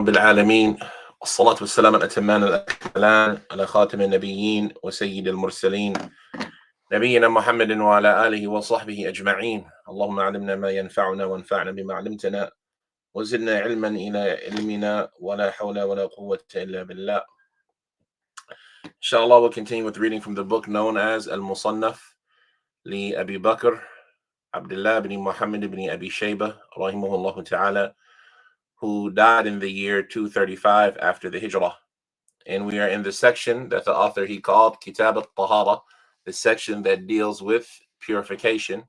بالعالمين والصلاة والسلام الأتمان الأكملان على خاتم النبيين وسيد المرسلين نبينا محمد وعلى آله وصحبه أجمعين. اللهم علمنا ما ينفعنا وانفعنا بما علمتنا وزدنا علما إلى علمنا ولا حول ولا قوة إلا بالله. Inshallah, we'll continue with reading from the book known as Al-Musannaf li Abi Bakr Abdullah ibn Muhammad ibn Abi Shayba rahimahullah ta'ala, who died in the year 235 after the Hijrah. And we are in the section that the author he called Kitab al-Tahara, the section that deals with purification.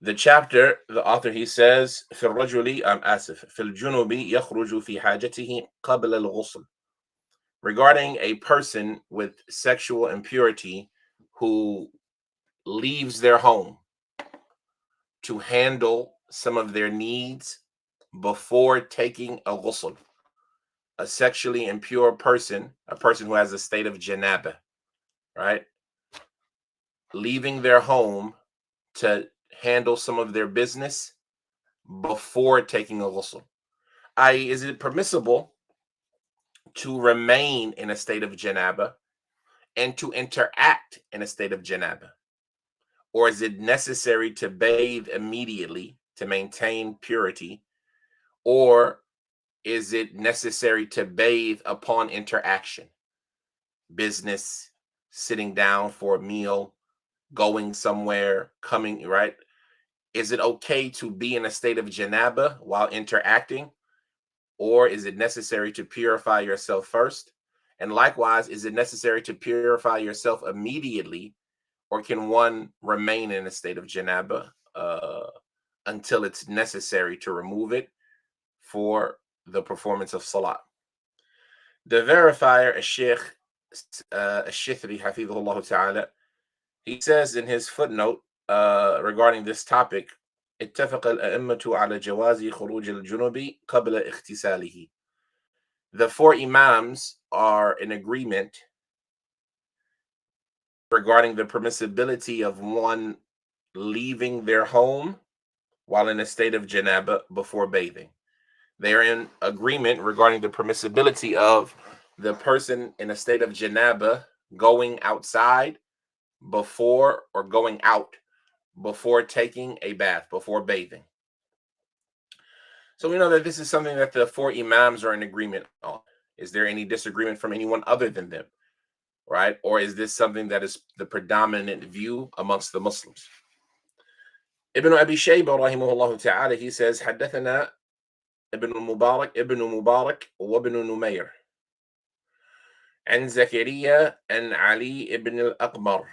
The chapter, the author he says, في الرجل في الجنوب يخرج في حاجته قبل الغسل. Regarding a person with sexual impurity who leaves their home to handle some of their needs before taking a ghusl. A sexually impure person, a person who has a state of Janaabah, right? Leaving their home to handle some of their business before taking a ghusl. I.e., is it permissible to remain in a state of Janaabah and to interact in a state of Janaabah? Or is it necessary to bathe immediately to maintain purity? Or is it necessary to bathe upon interaction? Business, sitting down for a meal, going somewhere, coming, right? Is it okay to be in a state of Janabah while interacting? Or is it necessary to purify yourself first? And likewise, is it necessary to purify yourself immediately? Or can one remain in a state of Janabah until it's necessary to remove it for the performance of Salah? The verifier, Sheikh Al-Shithri, Hafidhullah Ta'ala, he says in his footnote regarding this topic, اتفق الأئمة على جواز خروج الجنوب قبل اغتساله. The four imams are in agreement regarding the permissibility of one leaving their home while in a state of janaba before bathing. They are in agreement regarding the permissibility of the person in a state of janaba going outside before or going out before taking a bath, before bathing. So we know that this is something that the four imams are in agreement on. Is there any disagreement from anyone other than them, right? Or is this something that is the predominant view amongst the Muslims? Ibn Abi Shayba rahimahullah ta'ala, he says, حدثنا ابن مبارك وابن نمير عن زكريا عن علي ابن الأقمر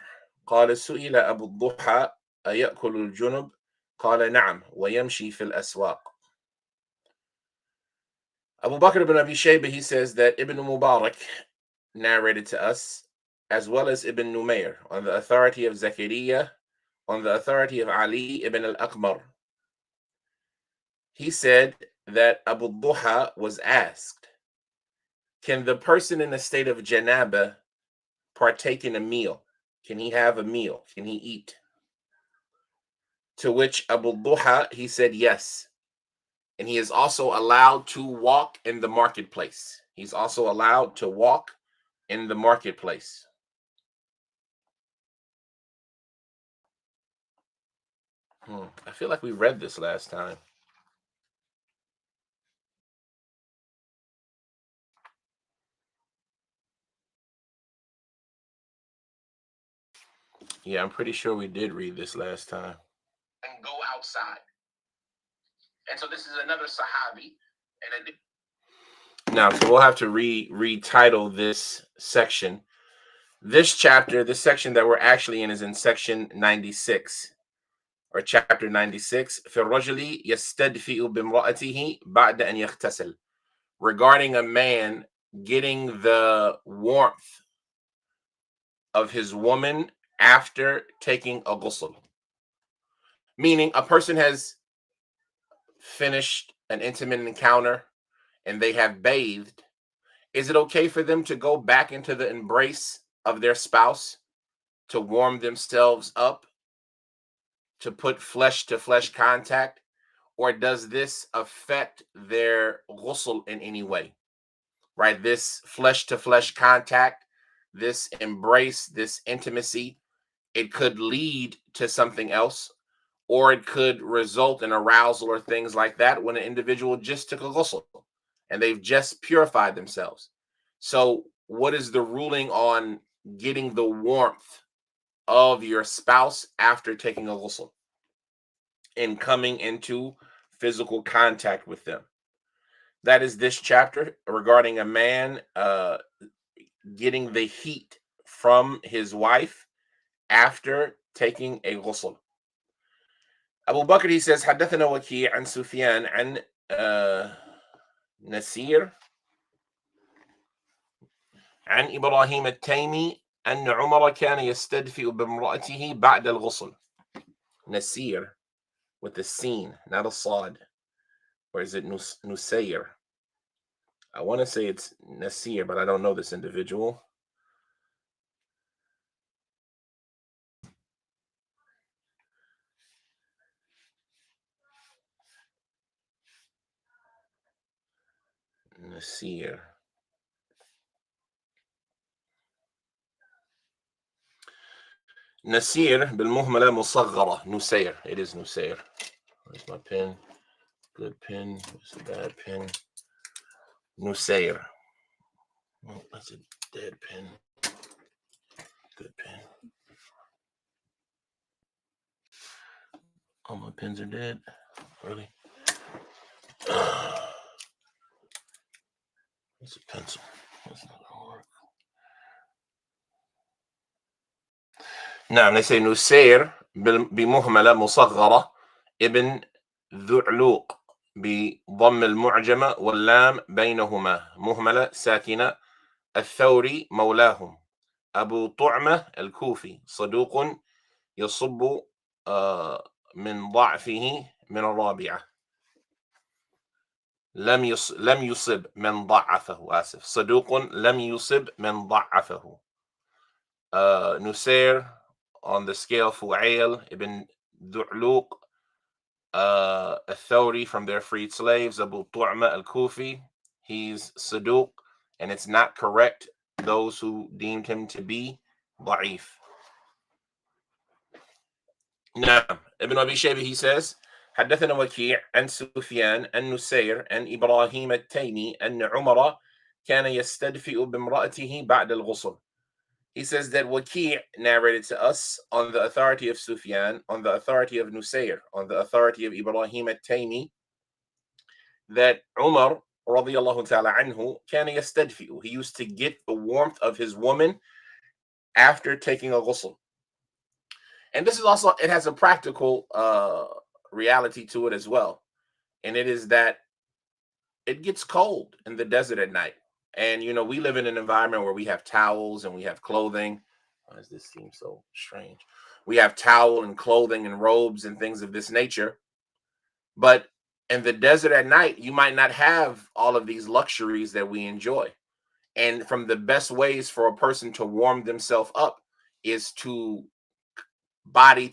قال سئل أبو الضحى أيأكل الجنب قال نعم ويمشي في الأسواق. Abu Bakr ibn Abi Shayba, he says that Ibn Mubarak narrated to us, as well as Ibn Numayr, on the authority of Zakaria, on the authority of Ali ibn al-Aqmar. He said that Abu Duha was asked, can the person in a state of Janaba partake in a meal? Can he have a meal? Can he eat? To which Abu Duha, he said yes. And he is also allowed to walk in the marketplace. He's also allowed to walk in the marketplace. I feel like we read this last time. Yeah, I'm pretty sure we did read this last time. And go outside. And so this is another Sahabi. Now, so we'll have to retitle this section. This chapter, this section that we're actually in, is in section 96, or chapter 96. في الرجل يستدفئ بامرأته بعد أن يغتسل. Regarding a man getting the warmth of his woman after taking a ghusl. Meaning a person has finished an intimate encounter and they have bathed. Is it okay for them to go back into the embrace of their spouse to warm themselves up, to put flesh to flesh contact? or does this affect their ghusl in any way? Right? This flesh to flesh contact, this embrace, this intimacy, it could lead to something else, or it could result in arousal or things like that when an individual just took a ghusl and they've just purified themselves. So, what is the ruling on getting the warmth of your spouse after taking a ghusl and coming into physical contact with them? That is this chapter regarding a man getting the heat from his wife after taking a ghusl. Abu Bakr, he says, حدثنا وكيع عن سفيان عن نسير عن إبراهيم التيمي أن عمر كان يستدفئ بامرأته بعد الغسل. Nasir with the sin, not a sad. Or is it Nusayr? I want to say it's Nasir, but I don't know this individual. Nasir. Nasir بالمهملة مصغرة. Nusayr. It is Nusayr. Where's my pen? Good pen. Where's the bad pen? Nusayr. Oh, that's a dead pen. Good pen. All my pens are dead. Really? It's a pencil. That's not gonna work. نعم, they say نسير بمهملة مصغرة ابن ذعلوق بضم المعجمة واللام بينهما مهملة ساكنة. الثوري مولاهم. أبو طعمة الكوفي صدوق يصب من ضعفه من الرابعة. لم يصب من ضعفه. آسف. صدوق لم يصب من ضعفه. نسير on the scale فعيل ibn ذعلوق. الثوري from their freed slaves. Abu Tu'ma al-Kufi, he's Saduq, and it's not correct, those who deemed him to be ضعيف. نعم. Ibn Abi Shayba, he says, حدثنا وكيع عن سفيان عن نسير عن إبراهيم التيمي أن عمر كان يستدفئ بامرأته بعد الغسل. He says that Waki' narrated to us on the authority of Sufyan, on the authority of Nusayr, on the authority of Ibrahim at-Taymi, that Umar radiallahu ta'ala anhu kana yastadfi'u. He used to get the warmth of his woman after taking a ghusl. And this is also, it has a practical reality to it as well. And it is that it gets cold in the desert at night. And, you know, we live in an environment where we have towels and we have clothing. Why does this seem so strange? We have towel and clothing and robes and things of this nature. But in the desert at night, you might not have all of these luxuries that we enjoy. And from the best ways for a person to warm themselves up is to body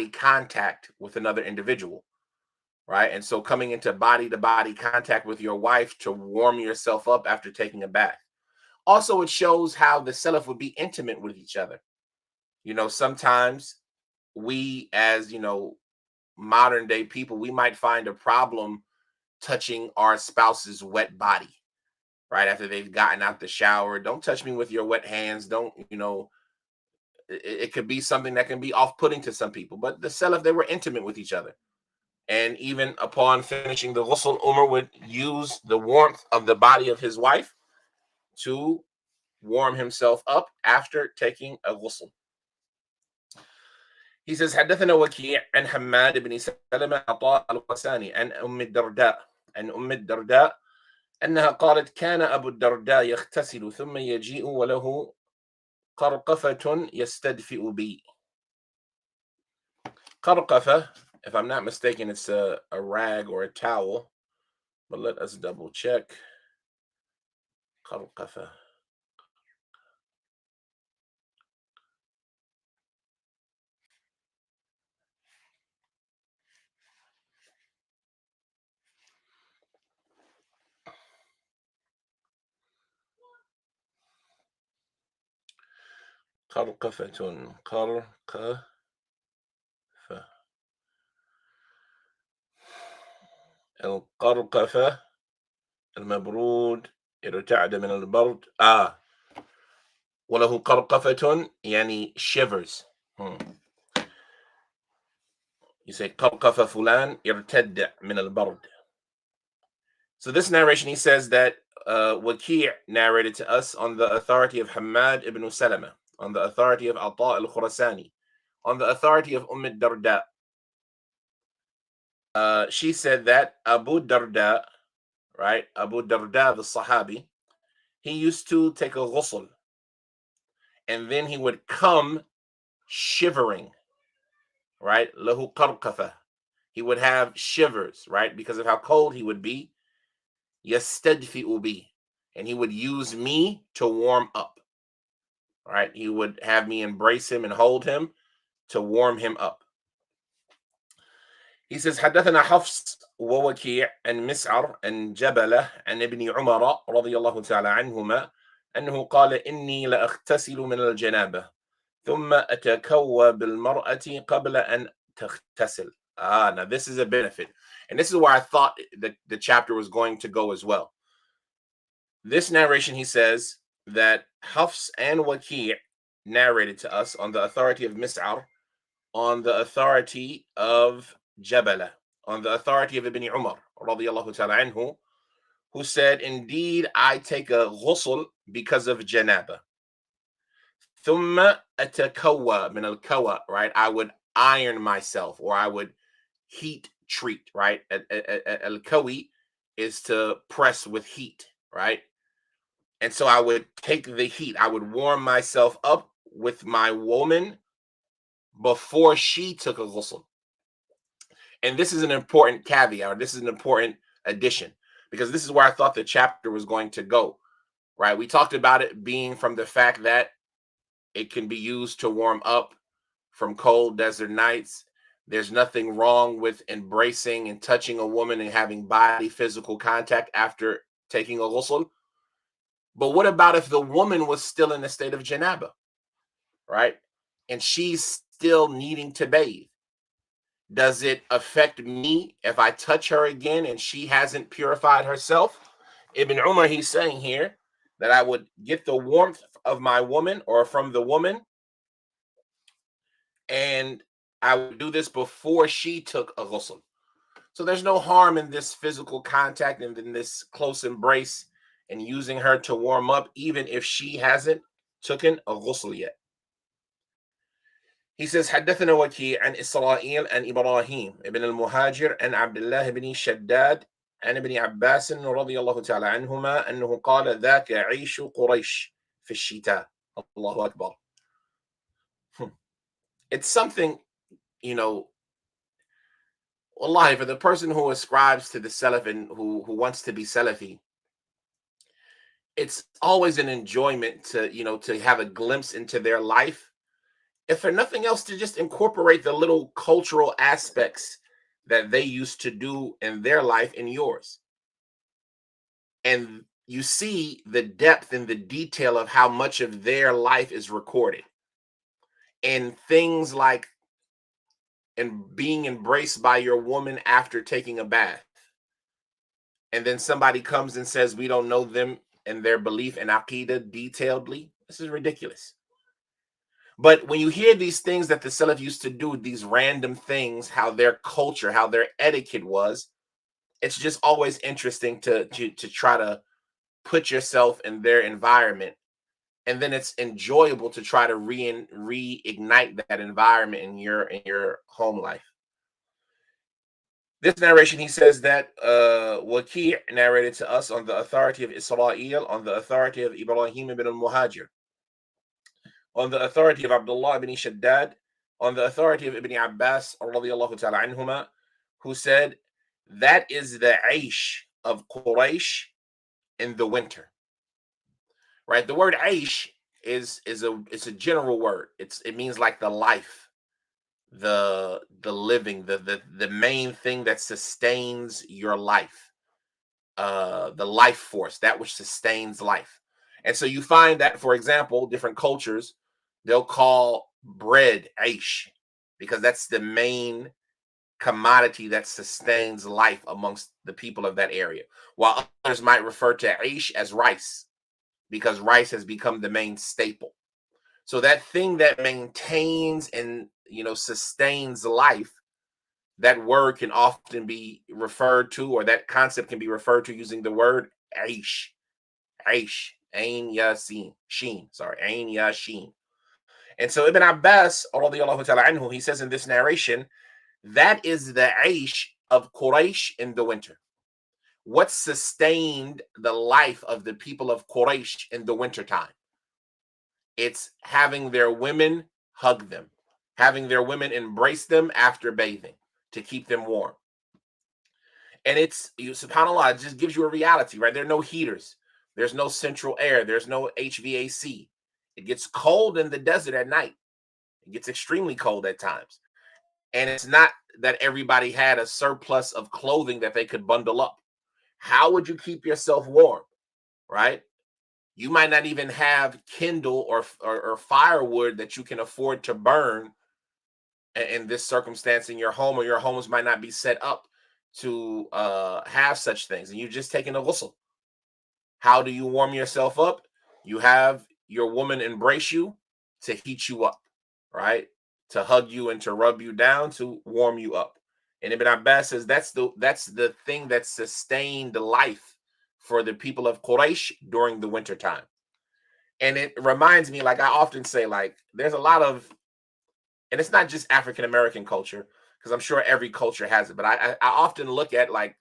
contact with another individual. Right. And so coming into body to body contact with your wife to warm yourself up after taking a bath. Also, it shows how the Salaf would be intimate with each other. You know, sometimes we, as, you know, modern day people, we might find a problem touching our spouse's wet body right after they've gotten out the shower. Don't touch me with your wet hands. Don't, you know, it could be something that can be off putting to some people. But the Salaf, they were intimate with each other. And even upon finishing the ghusl, Umar would use the warmth of the body of his wife to warm himself up after taking a ghusl. He says, حدثنا وكيع عن حماد بن سلمة عطاء الغساني عن أم الدرداء أنها قالت كان أبو الدرداء يغتسل ثم يجيء وله قرقفة يستدفئ بي. قرقفة, if I'm not mistaken, it's a rag or a towel, but let us double check. قرقفة. قرقفة قرقفة القرقفة المبرود ارتعد من البرد وله قرقفة يعني shivers. You say قرقفة فلان ارتد من البرد. So this narration, he says that Waki' narrated to us on the authority of Hamad ibn Salama, on the authority of Ata al-Khurasani, on the authority of Darda. She said that Abu Darda, right, Abu Darda, the Sahabi, he used to take a ghusl, and then he would come shivering, right, lahu qarqafa. He would have shivers, right, because of how cold he would be. Yastadfi'u bi, and he would use me to warm up, right? He would have me embrace him and hold him to warm him up. He says, حدثنا حفص ووكيع عن مسعر عن جبلة عن ابن عمر رضي الله تعالى عنهما أنه قال إني لأغتسل من الجنابة ثم أتكوى بالمرأة قبل أن تغتسل. Now this is a benefit. And this is where I thought the chapter was going to go as well. This narration, he says that Hafs and Waki' narrated to us on the authority of Mis'ar, on the authority of Jabala, on the authority of Ibn Umar, radiyallahu ta'ala anhu, who said, indeed, I take a ghusl because of Janaabah. Thumma atakawa min al-kawa, right? I would iron myself, or I would heat treat, right? Al-kawi is to press with heat, right? And so I would take the heat. I would warm myself up with my woman before she took a ghusl. And this is an important caveat, or this is an important addition, because this is where I thought the chapter was going to go, right? We talked about it being from the fact that it can be used to warm up from cold desert nights. There's nothing wrong with embracing and touching a woman and having body physical contact after taking a ghusl. But what about if the woman was still in a state of janaba, right? And she's still needing to bathe. Does it affect me if I touch her again and she hasn't purified herself? Ibn Umar, he's saying here that I would get the warmth of my woman or from the woman, and I would do this before she took a ghusl. So there's no harm in this physical contact and in this close embrace and using her to warm up, even if she hasn't taken a ghusl yet. He says, حدثنا وكيع عن إسرائيل عن إبراهيم ابن المهاجر عن عبد الله بن شداد عن ابن عباس رضي الله تعالى عنهما أنه قال ذاك عيش قريش في الشتاء. الله أكبر. It's something, you know, wallahi, for the person who ascribes to the Salaf and who wants to be Salafi, it's always an enjoyment to, you know, to have a glimpse into their life. If for nothing else, to just incorporate the little cultural aspects that they used to do in their life in yours. And you see the depth and the detail of how much of their life is recorded. And things like and being embraced by your woman after taking a bath. And then somebody comes and says, we don't know them and their belief in Aqidah detailedly. This is ridiculous. But when you hear these things that the Salaf used to do, these random things, how their culture, how their etiquette was, it's just always interesting to try to put yourself in their environment. And then it's enjoyable to try to reignite that environment in your home life. This narration, he says that Waki' narrated to us on the authority of Israel, on the authority of Ibrahim ibn al-Muhajir, on the authority of Abdullah ibn Shaddad, on the authority of Ibn Abbas radiyallahu ta'ala anhuma, who said that is the aish of Quraysh in the winter. Right? The word aish is a general word. It means like the life, the living, the main thing that sustains your life, the life force, that which sustains life. And so you find that, for example, different cultures, they'll call bread aish, because that's the main commodity that sustains life amongst the people of that area. While others might refer to aish as rice, because rice has become the main staple. So that thing that maintains and sustains life, that word can often be referred to, or that concept can be referred to using the word aish. Aish. Ain Yasin. Sheen. Sorry. Ain Yashin. And so Ibn Abbas, radiallahu ta'ala anhu, he says in this narration, that is the aish of Quraysh in the winter. What sustained the life of the people of Quraysh in the wintertime? It's having their women hug them, having their women embrace them after bathing to keep them warm. And subhanAllah, it just gives you a reality, right? There are no heaters. There's no central air. There's no HVAC. It gets cold in the desert at night. It gets extremely cold at times. And it's not that everybody had a surplus of clothing that they could bundle up. How would you keep yourself warm, right? You might not even have kindle or firewood that you can afford to burn in this circumstance in your home, or your homes might not be set up to have such things, and you're just taking a ghusl. How do you warm yourself up? You have your woman embrace you to heat you up, right? To hug you and to rub you down to warm you up. And Ibn Abbas says that's the thing that sustained life for the people of Quraysh during the wintertime. And it reminds me, like I often say, like there's a lot of, and it's not just African American culture, because I'm sure every culture has it, but I often look at like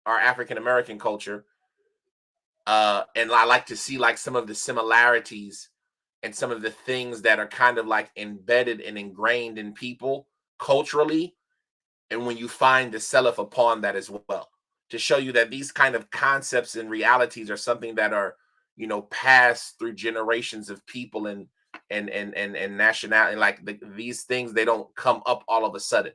our African American culture, and I like to see like some of the similarities and some of the things that are kind of like embedded and ingrained in people culturally, and when you find the Salaf upon that as well, to show you that these kind of concepts and realities are something that are passed through generations of people and nationality. Like these things, they don't come up all of a sudden.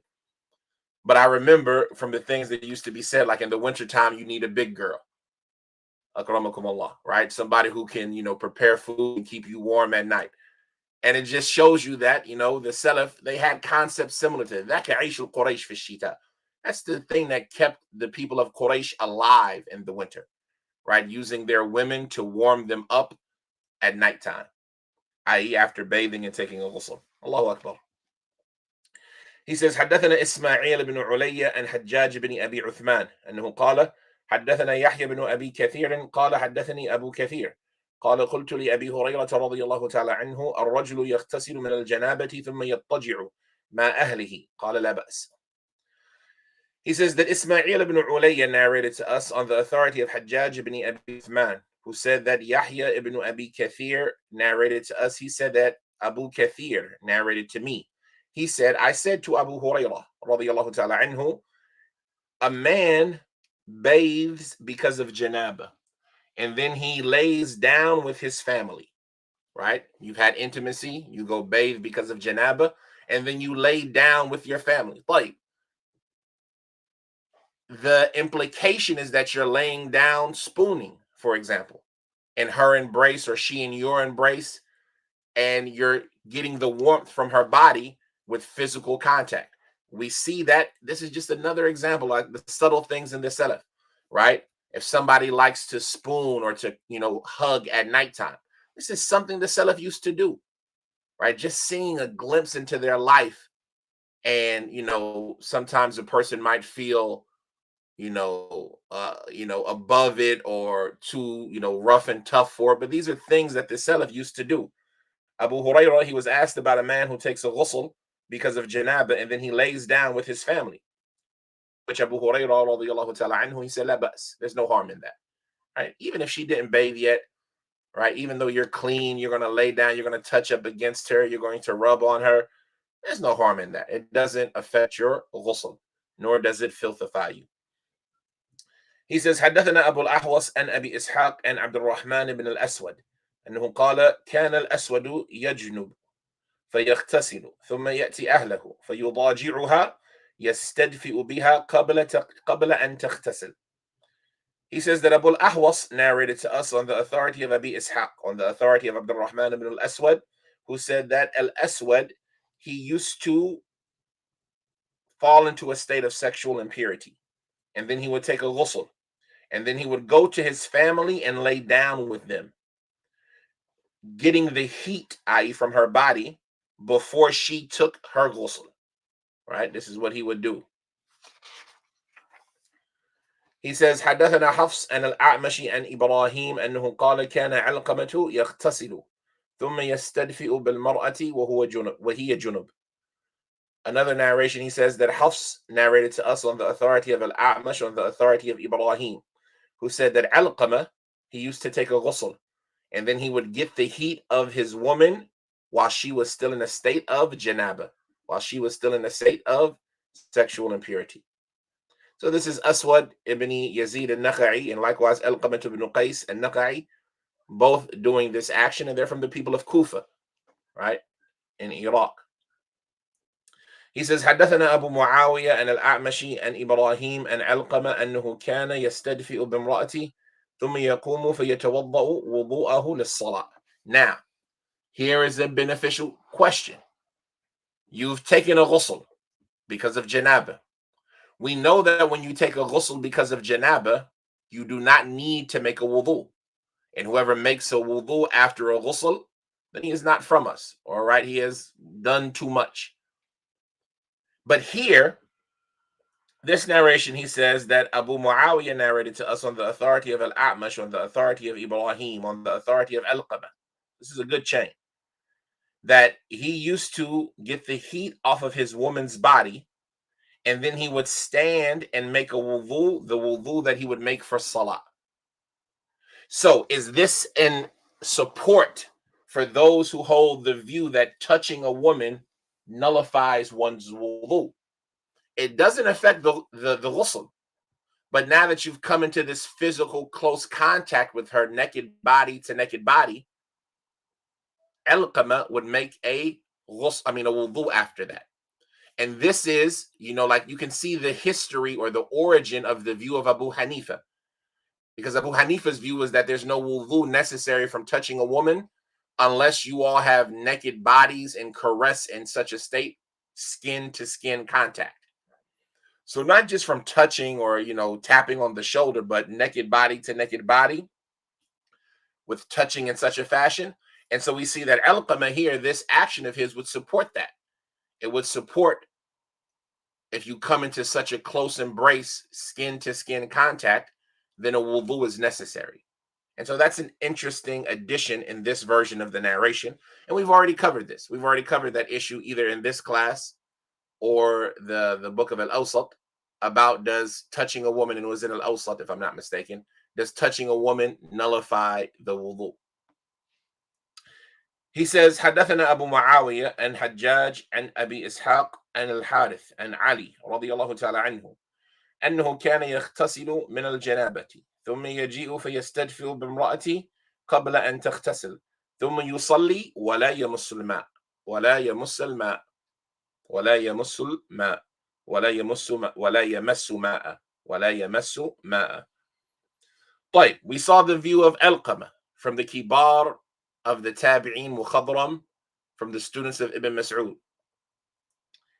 But I remember from the things that used to be said, like in the wintertime, you need a big girl, akramakumullah, right? Somebody who can prepare food and keep you warm at night. And it just shows you that the Salaf, they had concepts similar to that. That's the thing that kept the people of Quraysh alive in the winter, right? Using their women to warm them up at nighttime, i.e. after bathing and taking a ghusl. Allahu Akbar. He says, حدثنا إسماعيل بن علي عن حجاج بن أبي عثمان أنه قال حدثنا يحيى بن أبي كثير قال حدثني أبو كثير قال قلت لأبي هريرة رضي الله تعالى عنه الرجل يغتسل من الجنابة ثم يضطجع مع أهله قال لا بأس. He says that Ismail ibn Ulayya narrated to us on the authority of Hajjaj ibn Abi Uthman, who said that Yahya ibn Abi Kathir narrated to us. He said that Abu Kathir narrated to me. He said, I said to Abu Hurairah, radiyallahu ta'ala anhu, a man bathes because of Janaabah, and then he lays down with his family, right? You've had intimacy, you go bathe because of Janaabah, and then you lay down with your family. Like, the implication is that you're laying down spooning, for example, in her embrace or she in your embrace, and you're getting the warmth from her body with physical contact. We see that this is just another example, like the subtle things in the Salaf, right? If somebody likes to spoon or to, hug at nighttime, this is something the Salaf used to do, right? Just seeing a glimpse into their life. And, sometimes a person might feel, above it or too, rough and tough for it. But these are things that the Salaf used to do. Abu Hurairah, he was asked about a man who takes a ghusl because of janaba, and then he lays down with his family. Which Abu Hurairah, radiallahu ta'ala anhu, he said, la bas, there's no harm in that. Right? Even if she didn't bathe yet, right? Even though you're clean, you're going to lay down, you're going to touch up against her, you're going to rub on her. There's no harm in that. It doesn't affect your ghusl, nor does it filthify you. He says, حدثنا أبو الأحوص عن أبي إسحاق عن عبد الرحمن بن الأسود أنه قال كان الأسود يجنب فيغتسل ثم يأتي أهله فيضاجعها يستدفئ بها قبل أن تغتسل. He says that Abu al-Ahwas narrated to us on the authority of Abi Ishaq, on the authority of Abdul Rahman ibn al-Aswad, who said that Al-Aswad, he used to fall into a state of sexual impurity, and then he would take a ghusl, and then he would go to his family and lay down with them, getting the heat, i.e., from her body, before she took her ghusl. Right? This is what he would do. He says, حدثنا حفص عن الأعمش عن إبراهيم أنه قال كان علقمة يغتسل ثم يستدفئ بالمرأة وهي جنب. Another narration, he says that Hafs narrated to us on the authority of Al-A'mash, on the authority of Ibrahim, who said that Alqamah, he used to take a ghusl, and then he would get the heat of his woman while she was still in a state of Janaabah, while she was still in a state of sexual impurity. So this is Aswad ibn Yazid al-Nakha'i, and likewise Alqamah ibn Qais al-Nakha'i, both doing this action, and they're from the people of Kufa, right, in Iraq. He says, حدثنا أبو معاوية عن الأعمش عن إبراهيم عن علقمة أنه كان يستدفئ بامرأته ثم يقوم فيتوضأ وضوءه للصلاة. Now, here is a beneficial question. You've taken a ghusl because of janabah. We know that when you take a ghusl because of janabah, you do not need to make a wudu. And whoever makes a wudu after a ghusl, then he is not from us. All right, he has done too much. But here, this narration, he says that Abu Muawiyah narrated to us on the authority of Al-A'mash, on the authority of Ibrahim, on the authority of Alqamah. This is a good chain. That he used to get the heat off of his woman's body, and then he would stand and make a wudu, the wudu that he would make for salah. So is this in support for those who hold the view that touching a woman nullifies one's wudu? It doesn't affect the ghusl. But now that you've come into this physical close contact with her, naked body to naked body, Alqamah would make a wudu after that. And this is, like you can see the history or the origin of the view of Abu Hanifa. Because Abu Hanifa's view was that there's no wudu necessary from touching a woman unless you all have naked bodies and caress in such a state, skin to skin contact. So not just from touching or, tapping on the shoulder, but naked body to naked body with touching in such a fashion. And so we see that Alqamah here, this action of his would support that. It would support if you come into such a close embrace, skin to skin contact, then a wudu is necessary. And so that's an interesting addition in this version of the narration. And we've already covered this. We've already covered that issue either in this class or the book of Al-Awsat, about does touching a woman, and it was in Al-Awsat if I'm not mistaken, does touching a woman nullify the wudu? He says, حدثنا أبو معاوية عن حجاج عن أبي إسحاق عن الحارث عن علي رضي الله تعالى عنه أنه كان يغتسل من الجنابة ثم يجيء فيستدفئ بامرأته قبل أن تغتسل ثم يصلي ولا يمس الماء ولا يمس الماء ولا يمس الماء ولا يمس ماء ولا يمس ماء ولا يمس ماء. طيب, we saw the view of Alqamah from the Kibar of the Tabi'een Mukhadram, from the students of Ibn Mas'ud.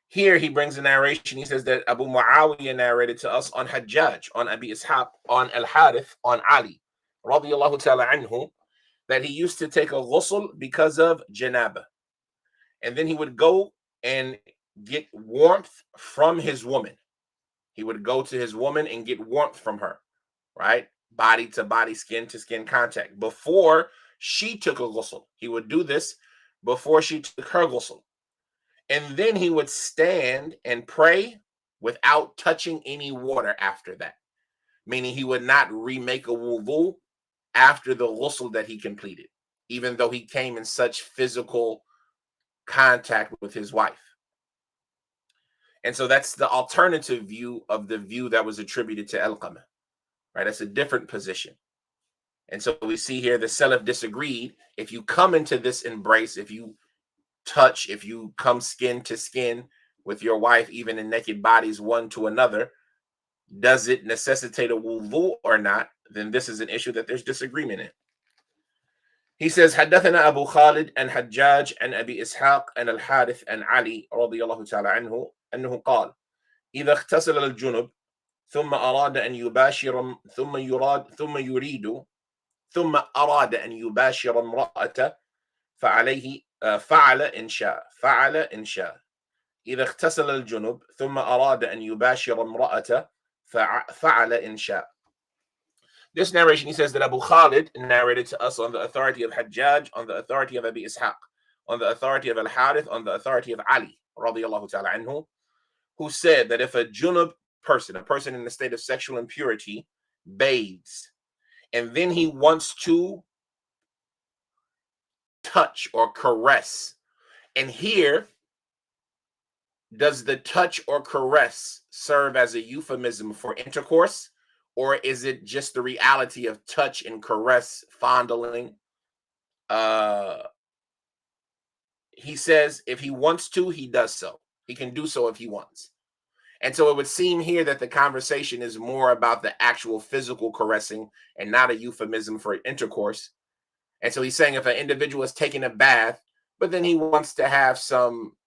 Here he brings a narration. He says that Abu Muawiyah narrated to us on Hajjaj, on Abi Ishaq, on Al-Harith, on Ali, radiyallahu ta'ala anhu, that he used to take a ghusl because of janabah. And then he would go and get warmth from his woman. He would go to his woman and get warmth from her, right? Body to body, skin to skin contact. Before she took a ghusl. He would do this before she took her ghusl. And then he would stand and pray without touching any water after that. Meaning he would not remake a wudu after the ghusl that he completed, even though he came in such physical contact with his wife. And so that's the alternative view of the view that was attributed to Alqamah, right? That's a different position. And so we see here the Salaf disagreed. If you come into this embrace, if you touch, if you come skin to skin with your wife, even in naked bodies one to another, does it necessitate a wudu or not? Then this is an issue that there's disagreement in. He says, حدثنا أبو خالد عن حجاج عن أبي إسحاق عن الحارث عن علي رضي الله تعالى عنه أنه قال: إذا اغتسل الجنب ثم أراد أن يباشر ثم أراد أن يباشر امرأة فعليه فعل إن شاء. إذا اغتسل الجنب ثم أراد أن يباشر امرأة فعل إن شاء. This narration, he says that Abu Khalid narrated to us on the authority of Hajjaj, on the authority of Abi Ishaq, on the authority of Al-Harith, on the authority of Ali, radiyallahu ta'ala anhu, who said that if a junub person, a person in the state of sexual impurity, bathes, and then he wants to touch or caress, and here, does the touch or caress serve as a euphemism for intercourse? Or is it just the reality of touch and caress, fondling? He says if he wants to, he does so. He can do so if he wants. And so it would seem here that the conversation is more about the actual physical caressing and not a euphemism for intercourse. And so he's saying if an individual is taking a bath, but then he wants to have some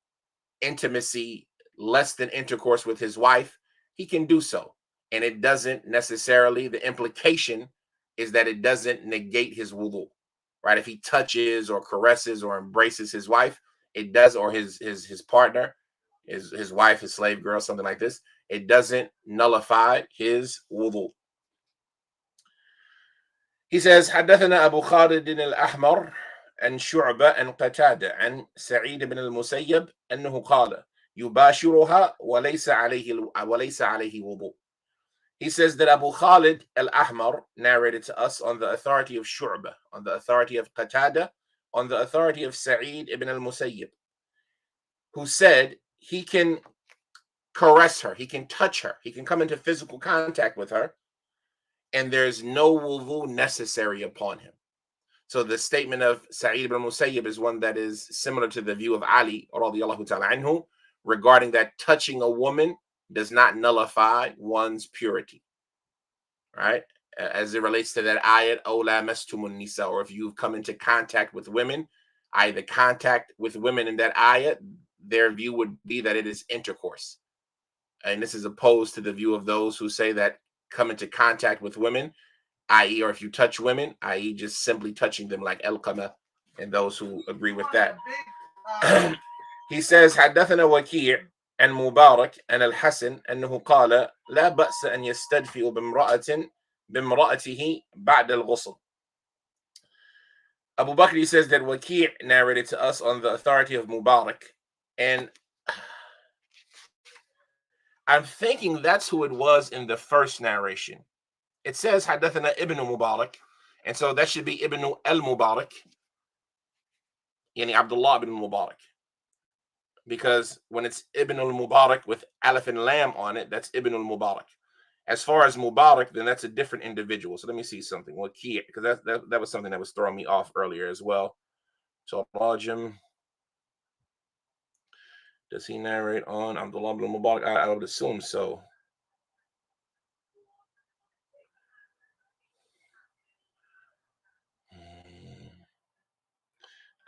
intimacy less than intercourse with his wife, he can do so. And it doesn't necessarily, the implication is that it doesn't negate his wudu, right? If he touches or caresses or embraces his wife, it does, or his partner, his wife, his slave girl, something like this, it doesn't nullify his wudu. He says, حدثنا أبو خالد الأحمر عن شعبة عن قتادة عن سعيد بن المسيب أنه قال يباشرها وليس عليه وضوء. He says that Abu Khalid al-Ahmar narrated to us on the authority of Shu'bah, on the authority of Qatada, on the authority of Sa'id ibn al-Musayyib, who said he can caress her, he can touch her, he can come into physical contact with her, and there's no wudu necessary upon him. So the statement of Sa'id ibn al-Musayyib is one that is similar to the view of Ali radiyallahu ta'ala anhu regarding that touching a woman does not nullify one's purity, right? As it relates to that ayat, "O lamastumun nisa," or if you've come into contact with women, the contact with women in that ayat, their view would be that it is intercourse. And this is opposed to the view of those who say that come into contact with women, i.e., or if you touch women, i.e., just simply touching them like El-Qama, and those who agree with that. He says, حدثنا وكيع عن مبارك عن الحسن أنه قال لا بأس أن يستدفئ بامرأته بعد الغسل. Abu Bakr, he says that Waki' narrated to us on the authority of Mubarak, and I'm thinking that's who it was in the first narration. It says حدثنا Ibn Mubarak, and so that should be Ibn al-Mubarak, yani Abdullah ibn Mubarak. Because when it's Ibn al-Mubarak with Alif and Lam on it, that's Ibn al-Mubarak. As far as Mubarak, then that's a different individual. So let me see something. Waki', because that was something that was throwing me off earlier as well. So Rajim, does he narrate on Abdullah ibn Mubarak? I would assume so.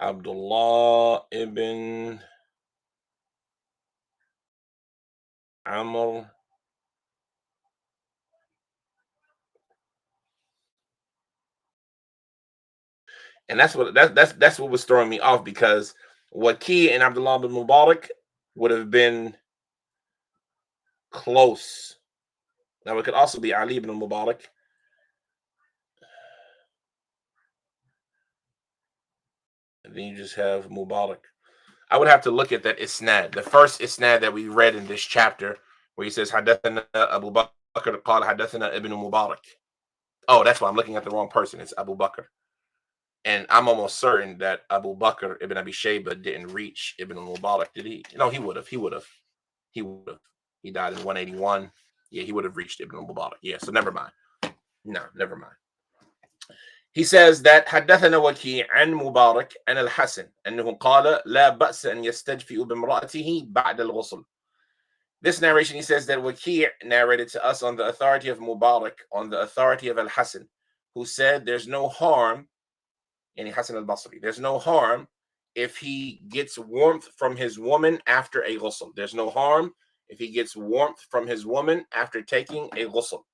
Abdullah ibn Amr. And that's what was throwing me off, because Waki and Abdullah ibn Mubarak would have been close. Now it could also be Ali ibn Mubarak. And then you just have Mubarak. I would have to look at that isnad, the first isnad that we read in this chapter, where he says حدثنا Abu Bakr قال حدثنا Ibn Mubarak. Oh, that's why I'm looking at the wrong person. It's Abu Bakr. And I'm almost certain that Abu Bakr ibn Abi Shayba didn't reach Ibn Mubarak, did he? No, he would have. He died in 181. Yeah, he would have reached Ibn Mubarak. Yeah, so never mind. No, never mind. He says that حدثنا وكيع عن مبارك عن الحسن أنه قال لا بأس أن يستجفئ بامرأته بعد الغسل. This narration, he says that Waki' narrated to us on the authority of Mubarak, on the authority of Al-Hasan, who said there's no harm Yani Hasan al-Basri. There's no harm if he gets warmth from his woman after a ghusl. There's no harm if he gets warmth from his woman after taking a ghusl.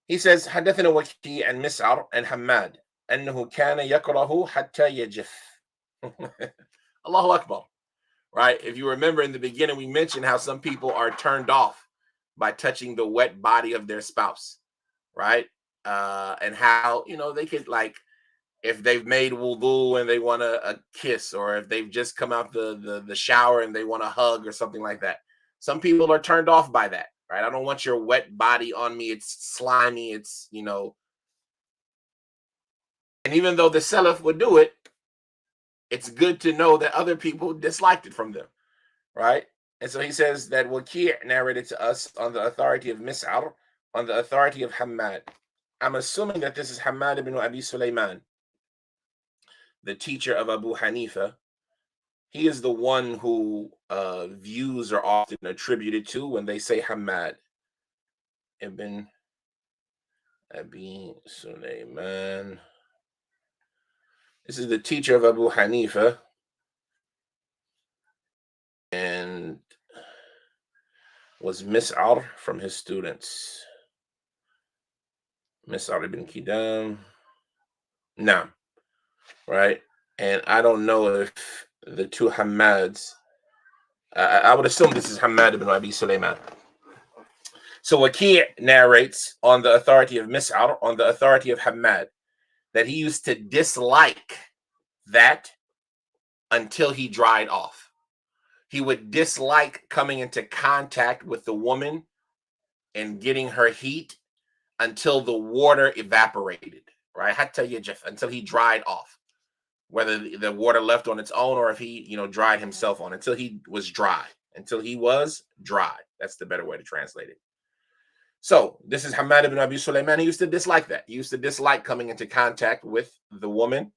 He says, حدثنا وكيع عن مسعر عن حماد أنه كان يكره حتى يجف. Allahu Akbar. Right? If you remember in the beginning, we mentioned how some people are turned off by touching the wet body of their spouse, right? And how, they could, like, if they've made wudu and they want a kiss, or if they've just come out the shower and they want a hug or something like that. Some people are turned off by that, right? I don't want your wet body on me. It's slimy. And even though the Salaf would do it, it's good to know that other people disliked it from them, right? And so he says that Waki' narrated to us on the authority of Mis'ar, on the authority of Hammad. I'm assuming that this is Hammad ibn Abi Sulaiman, the teacher of Abu Hanifa. He is the one who views are often attributed to when they say Hammad ibn Abi Sulaiman. This is the teacher of Abu Hanifa, and was Mis'ar from his students. Mis'ar ibn Kidam. No. Right? And I don't know if the two Hammads, I would assume this is Hammad ibn Abi Sulaiman. So Waki' narrates on the authority of Mis'ar, on the authority of Hammad, that he used to dislike that until he dried off. He would dislike coming into contact with the woman and getting her heat until the water evaporated, right? Hatta yajaf, until he dried off. Whether the water left on its own or if he, dried himself on, until he was dry. Until he was dry. That's the better way to translate it. So this is Hammad ibn Abi Sulaiman. He used to dislike that. He used to dislike coming into contact with the woman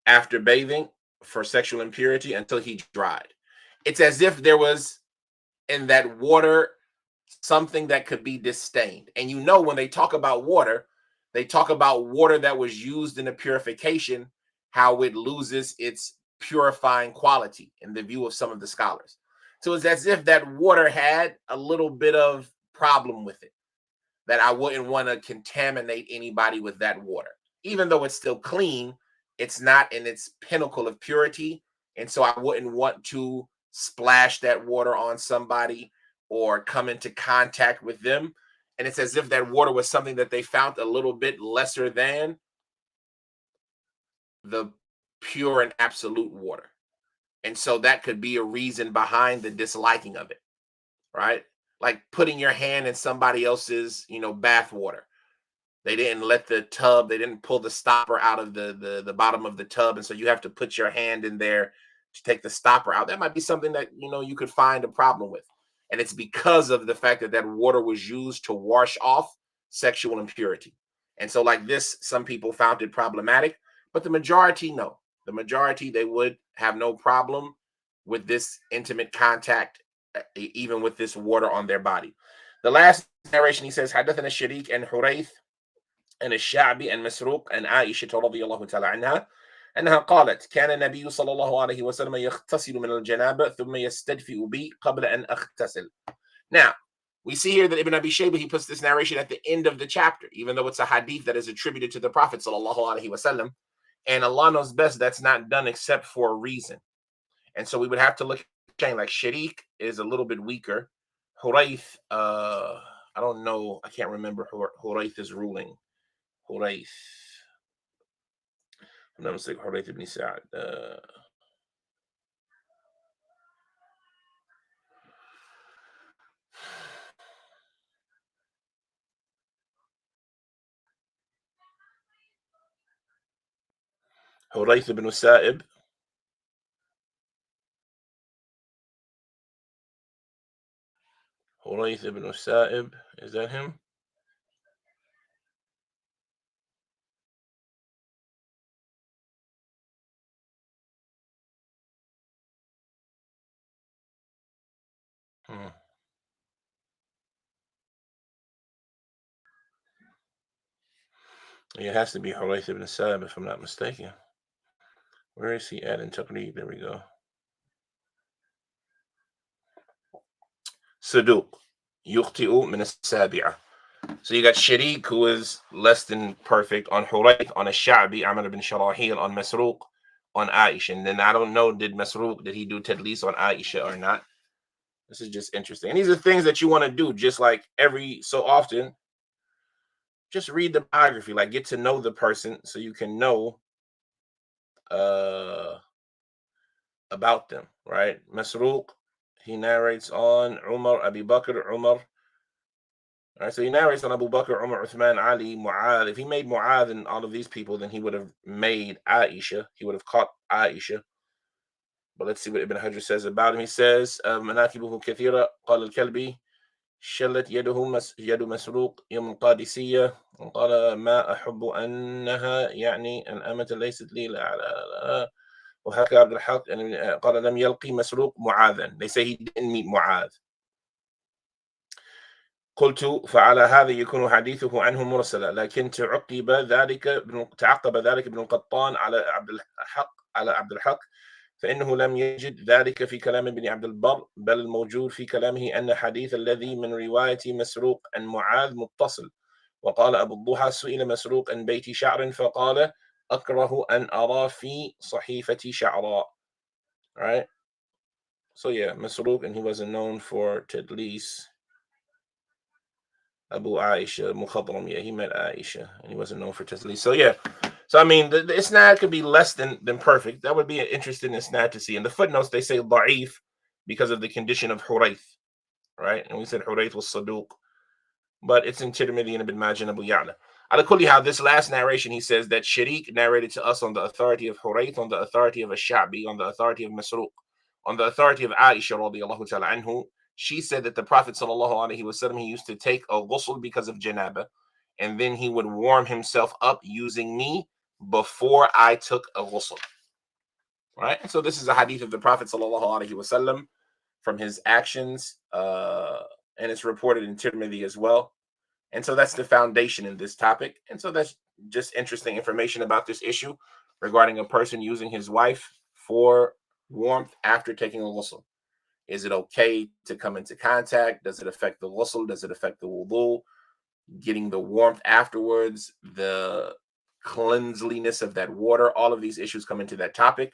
after bathing for sexual impurity until he dried. It's as if there was in that water something that could be disdained. And when they talk about water, they talk about water that was used in a purification, how it loses its purifying quality in the view of some of the scholars. So it's as if that water had a little bit of problem with it, that I wouldn't want to contaminate anybody with that water. Even though it's still clean, it's not in its pinnacle of purity. And so I wouldn't want to splash that water on somebody or come into contact with them. And it's as if that water was something that they found a little bit lesser than the pure and absolute water. And so that could be a reason behind the disliking of it, right? Like putting your hand in somebody else's, bath water. They didn't let the tub, they didn't pull the stopper out of the bottom of the tub. And so you have to put your hand in there to take the stopper out. That might be something that, you could find a problem with. And it's because of the fact that that water was used to wash off sexual impurity. And so like this, some people found it problematic, but the majority, no. The majority, they would have no problem with this intimate contact, even with this water on their body. The last narration, he says, حدثنا الشريك and Hurayth and الشعبي and مسروق and عائشة رضي الله تعالى عنها أنها قالت كان النبي صلى الله عليه وسلم يغتسل من الجنابة ثم يستدفئ بي قبل أن أغتسل. Now, we see here that Ibn Abi Shayba, he puts this narration at the end of the chapter, even though it's a hadith that is attributed to the Prophet sallallahu alaihi wasallam. And Allah knows best that's not done except for a reason. And so we would have to look at like Sharik is a little bit weaker. Hurayth, I don't know, I can't remember Hurayth's ruling. Hurayth. I'm not mistaken, Hurayth ibn Sa'ad. Hurayth ibn Sa'ib. Hurayth ibn Sa'ib, is that him? It has to be Hurayth ibn Sa'ib, if I'm not mistaken. Where is he at in Taqreeb? There we go. Saduq. Yukhti'u min as-sabi'ah. So you got Sharik, who is less than perfect, on Hurayth, on Ash-Sha'bi, Amr ibn Sharahil, on Masruq, on Aisha. And then I don't know, did he do Tadlis on Aisha or not? This is just interesting. And these are things that you want to do just like every so often. Just read the biography, like get to know the person so you can know about them, right? Masruq, he narrates on Umar, Abi Bakr, Umar. All right, so he narrates on Abu Bakr, Umar, Uthman, Ali, Mu'adh. If he made Mu'adh and all of these people, then he would have made Aisha. He would have caught Aisha. But let's see what Ibn Hajar says about him. He says, مناكبه كثيرة قال الكلبي شلت يد مسروق يوم القادسية قال ما أحب أنها يعني الأمة ليست لي وحكى عبد الحق قال لم يلقي مسروق معاذا. They say he didn't meet Mu'adh. قلت فعلى هذا يكون حديثه عنه مرسلا لكن تعقب ذلك ابن القطان على عبد الحق فإنه لم يجد ذلك في كلام ابن عبد البر بل الموجود في كلامه أن حديث الذي من رواية مسروق عن معاذ متصل وقال أبو الضحى سئل مسروق عن بيت شعر فقال أكره أن أرى في صحيفتي شعراء. Right? So yeah, Masruq, and he wasn't known for Tadlis. Abu Aisha Mukhadram, yeah, he met Aisha, and he wasn't known for Tadlis. So yeah, so I mean, the isnad could be less than perfect. That would be an interesting isnad to see. In the footnotes, they say da'if because of the condition of Hurayth, right? And we said Hurayth was Saduq, but it's in Tirmidhi and Ibn Majah and Abu Ya'la. Al-Kulli, how this last narration, he says that Sharik narrated to us on the authority of Hurayth, on the authority of Ash-Sha'bi, on the authority of Masruq, on the authority of Aisha radiyallahu ta'ala anhu. She said that the Prophet sallallahu alaihi wasallam, he used to take a ghusl because of Janaabah, and then he would warm himself up using me before I took a ghusl. Right? And so this is a hadith of the Prophet sallallahu alaihi wasallam from his actions, and it's reported in Tirmidhi as well. And so that's the foundation in this topic. And so that's just interesting information about this issue regarding a person using his wife for warmth after taking a ghusl. Is it okay to come into contact? Does it affect the ghusl? Does it affect the wudu? Getting the warmth afterwards, the cleanliness of that water, all of these issues come into that topic.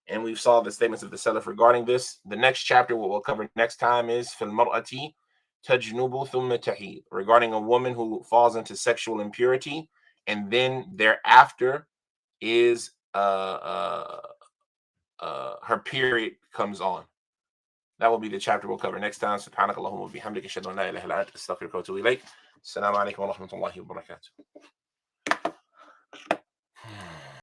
And we've saw the statements of the Salaf regarding this. The next chapter, what we'll cover next time, is fil mar'ati tajnubu thumma tahid, regarding a woman who falls into sexual impurity and then thereafter is her period comes on. That will be the chapter we'll cover next time. Subhanakallahumma wa bihamdika ashhadu an la ilaha illa anta astaghfiruka wa atubu ilayk. Assalamu alaikum wa rahmatullahi wa barakatuh.